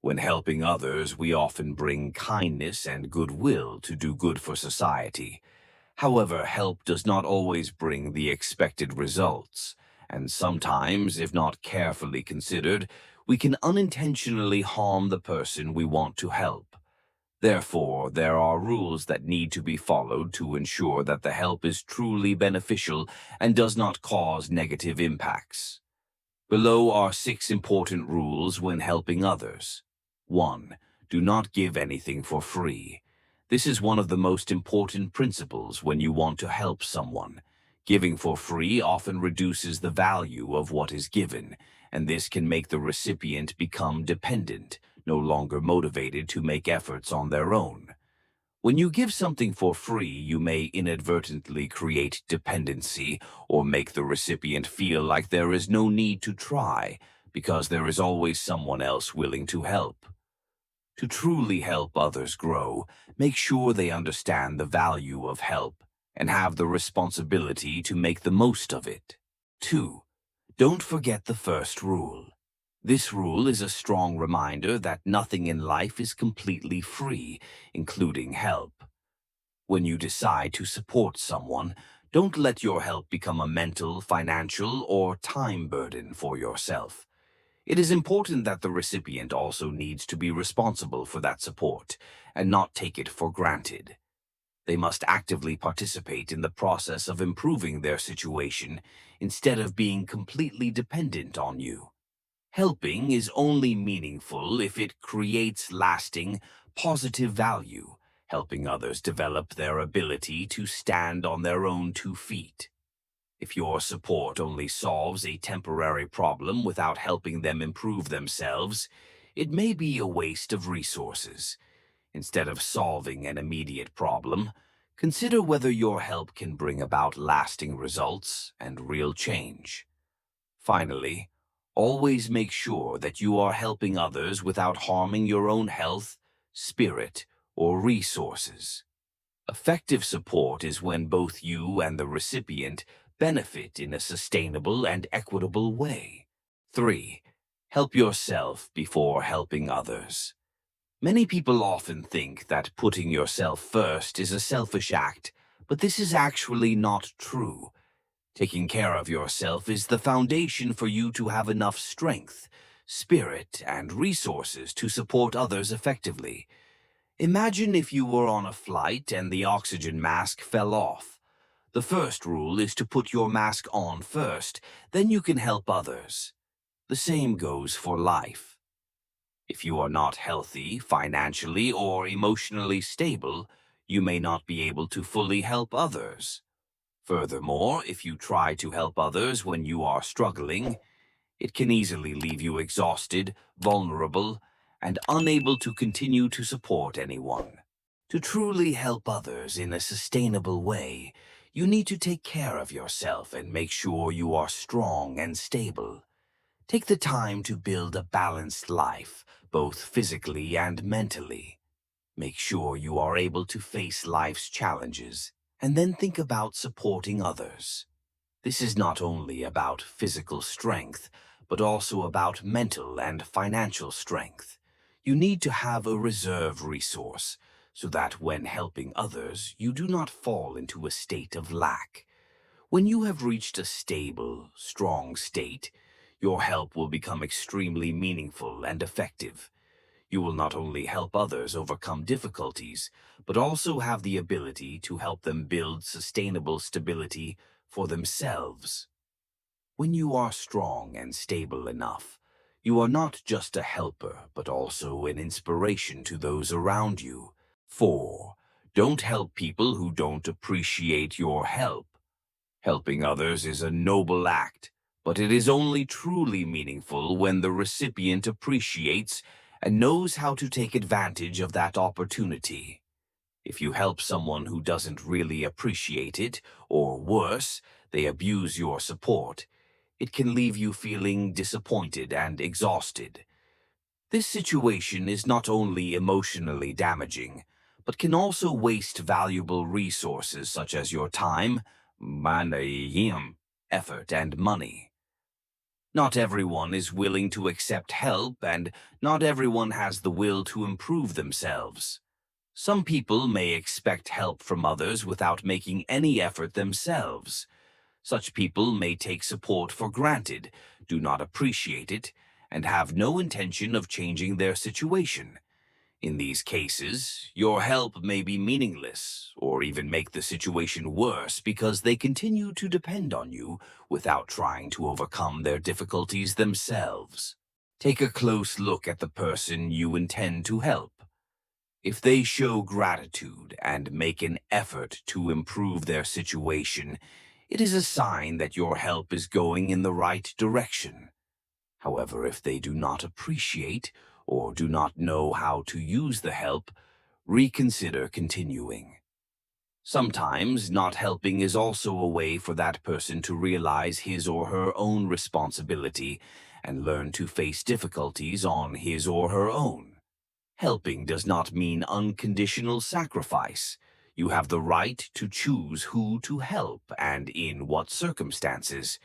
When helping others, we often bring kindness and goodwill to do good for society. However, help does not always bring the expected results, and sometimes, if not carefully considered, we can unintentionally harm the person we want to help. Therefore, there are rules that need to be followed to ensure that the help is truly beneficial and does not cause negative impacts. Below are 6 important rules when helping others. 1. Do not give anything for free. This is one of the most important principles when you want to help someone. Giving for free often reduces the value of what is given, and this can make the recipient become dependent, no longer motivated to make efforts on their own. When you give something for free, you may inadvertently create dependency or make the recipient feel like there is no need to try because there is always someone else willing to help. To truly help others grow, make sure they understand the value of help and have the responsibility to make the most of it. 2. Don't forget the first rule. This rule is a strong reminder that nothing in life is completely free, including help. When you decide to support someone, don't let your help become a mental, financial, or time burden for yourself. It is important that the recipient also needs to be responsible for that support and not take it for granted. They must actively participate in the process of improving their situation instead of being completely dependent on you. Helping is only meaningful if it creates lasting, positive value, helping others develop their ability to stand on their own 2 feet. If your support only solves a temporary problem without helping them improve themselves, it may be a waste of resources. Instead of solving an immediate problem, consider whether your help can bring about lasting results and real change. Finally, always make sure that you are helping others without harming your own health, spirit, or resources. Effective support is when both you and the recipient benefit in a sustainable and equitable way. 3. Help yourself before helping others. Many people often think that putting yourself first is a selfish act, but this is actually not true. Taking care of yourself is the foundation for you to have enough strength, spirit, and resources to support others effectively. Imagine if you were on a flight and the oxygen mask fell off. The first rule is to put your mask on first, then you can help others. The same goes for life. If you are not healthy, financially, or emotionally stable, you may not be able to fully help others. Furthermore, if you try to help others when you are struggling, it can easily leave you exhausted, vulnerable, and unable to continue to support anyone. To truly help others in a sustainable way, you need to take care of yourself and make sure you are strong and stable. Take the time to build a balanced life, both physically and mentally. Make sure you are able to face life's challenges, and then think about supporting others. This is not only about physical strength, but also about mental and financial strength. You need to have a reserve resource, so that when helping others, you do not fall into a state of lack. When you have reached a stable, strong state, your help will become extremely meaningful and effective. You will not only help others overcome difficulties, but also have the ability to help them build sustainable stability for themselves. When you are strong and stable enough, you are not just a helper, but also an inspiration to those around you. 4. Don't help people who don't appreciate your help. Helping others is a noble act, but it is only truly meaningful when the recipient appreciates and knows how to take advantage of that opportunity. If you help someone who doesn't really appreciate it, or worse, they abuse your support, it can leave you feeling disappointed and exhausted. This situation is not only emotionally damaging, but can also waste valuable resources such as your time, effort, and money. Not everyone is willing to accept help, and not everyone has the will to improve themselves. Some people may expect help from others without making any effort themselves. Such people may take support for granted, do not appreciate it, and have no intention of changing their situation. In these cases, your help may be meaningless, or even make the situation worse because they continue to depend on you without trying to overcome their difficulties themselves. Take a close look at the person you intend to help. If they show gratitude and make an effort to improve their situation, it is a sign that your help is going in the right direction. However, if they do not appreciate or do not know how to use the help, reconsider continuing. Sometimes not helping is also a way for that person to realize his or her own responsibility and learn to face difficulties on his or her own. Helping does not mean unconditional sacrifice. You have the right to choose who to help and in what circumstances.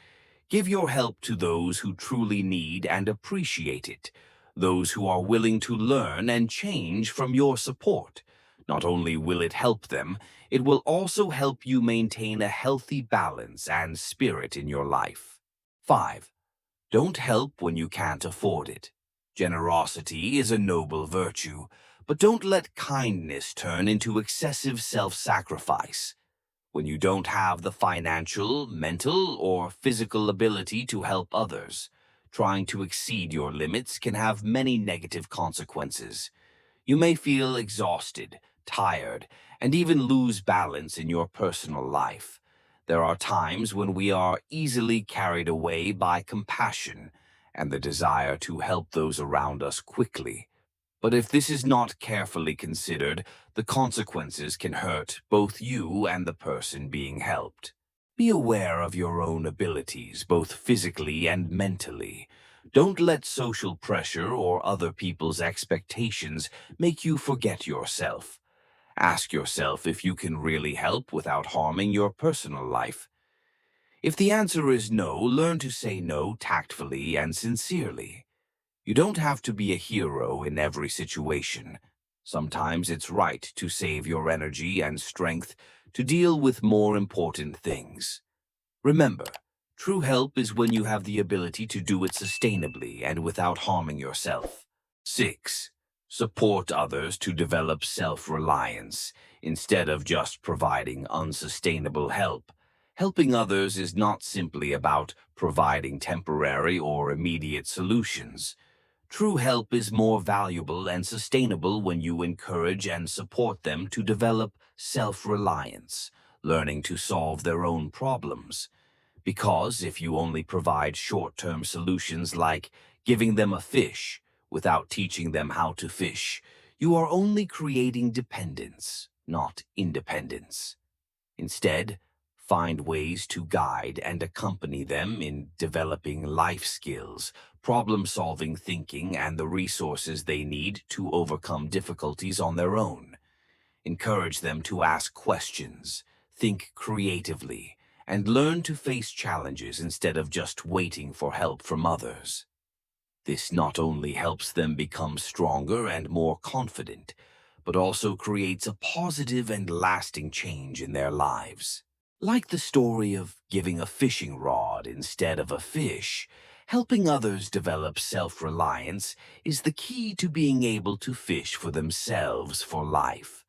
Give your help to those who truly need and appreciate it, those who are willing to learn and change from your support. Not only will it help them, it will also help you maintain a healthy balance and spirit in your life. 5. Don't help when you can't afford it. Generosity is a noble virtue, but don't let kindness turn into excessive self-sacrifice. When you don't have the financial, mental, or physical ability to help others, trying to exceed your limits can have many negative consequences. You may feel exhausted, tired, and even lose balance in your personal life. There are times when we are easily carried away by compassion and the desire to help those around us quickly. But if this is not carefully considered, the consequences can hurt both you and the person being helped. Be aware of your own abilities, both physically and mentally. Don't let social pressure or other people's expectations make you forget yourself. Ask yourself if you can really help without harming your personal life. If the answer is no, learn to say no tactfully and sincerely. You don't have to be a hero in every situation. Sometimes it's right to save your energy and strength to deal with more important things. Remember, true help is when you have the ability to do it sustainably and without harming yourself. 6. Support others to develop self-reliance instead of just providing unsustainable help. Helping others is not simply about providing temporary or immediate solutions. True help is more valuable and sustainable when you encourage and support them to develop self-reliance, learning to solve their own problems. Because if you only provide short-term solutions like giving them a fish without teaching them how to fish, you are only creating dependence, not independence. Instead, find ways to guide and accompany them in developing life skills, problem-solving thinking, and the resources they need to overcome difficulties on their own. Encourage them to ask questions, think creatively, and learn to face challenges instead of just waiting for help from others. This not only helps them become stronger and more confident, but also creates a positive and lasting change in their lives. Like the story of giving a fishing rod instead of a fish, helping others develop self-reliance is the key to being able to fish for themselves for life.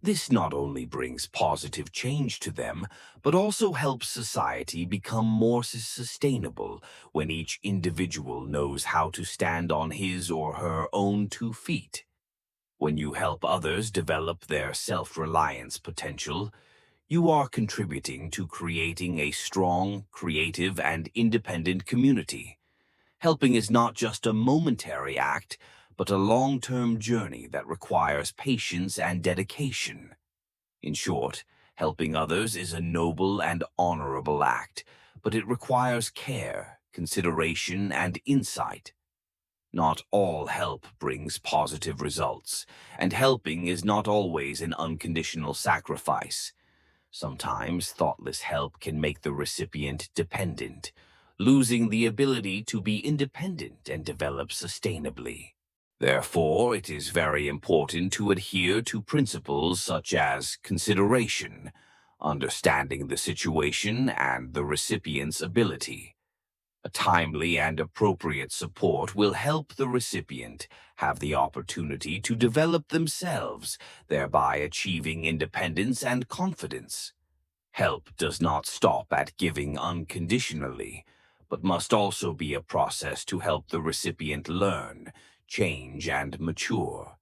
This not only brings positive change to them, but also helps society become more sustainable when each individual knows how to stand on his or her own 2 feet. When you help others develop their self-reliance potential, you are contributing to creating a strong, creative, and independent community. Helping is not just a momentary act, but a long-term journey that requires patience and dedication. In short, helping others is a noble and honorable act, but it requires care, consideration, and insight. Not all help brings positive results, and helping is not always an unconditional sacrifice. Sometimes thoughtless help can make the recipient dependent, losing the ability to be independent and develop sustainably. Therefore, it is very important to adhere to principles such as consideration, understanding the situation and the recipient's ability. A timely and appropriate support will help the recipient have the opportunity to develop themselves, thereby achieving independence and confidence. Help does not stop at giving unconditionally, but must also be a process to help the recipient learn, change, and mature.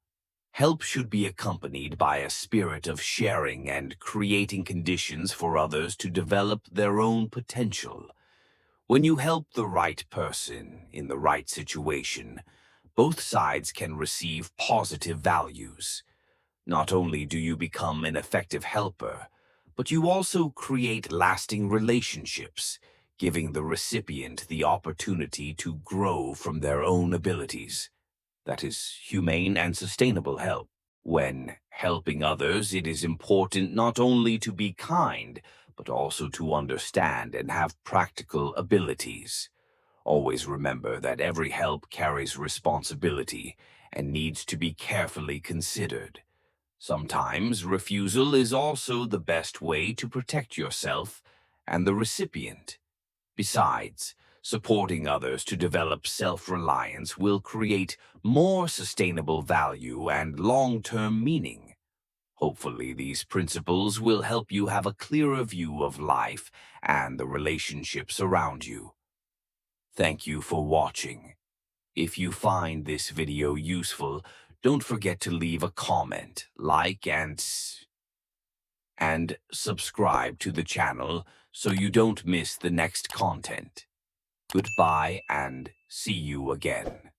Help should be accompanied by a spirit of sharing and creating conditions for others to develop their own potential. When you help the right person in the right situation, both sides can receive positive values. Not only do you become an effective helper, but you also create lasting relationships, giving the recipient the opportunity to grow from their own abilities. That is humane and sustainable help. When helping others, it is important not only to be kind, but also to understand and have practical abilities. Always remember that every help carries responsibility and needs to be carefully considered. Sometimes refusal is also the best way to protect yourself and the recipient. Besides, supporting others to develop self-reliance will create more sustainable value and long-term meaning. Hopefully, these principles will help you have a clearer view of life and the relationships around you. Thank you for watching. If you find this video useful, don't forget to leave a comment, like, and subscribe to the channel so you don't miss the next content. Goodbye and see you again.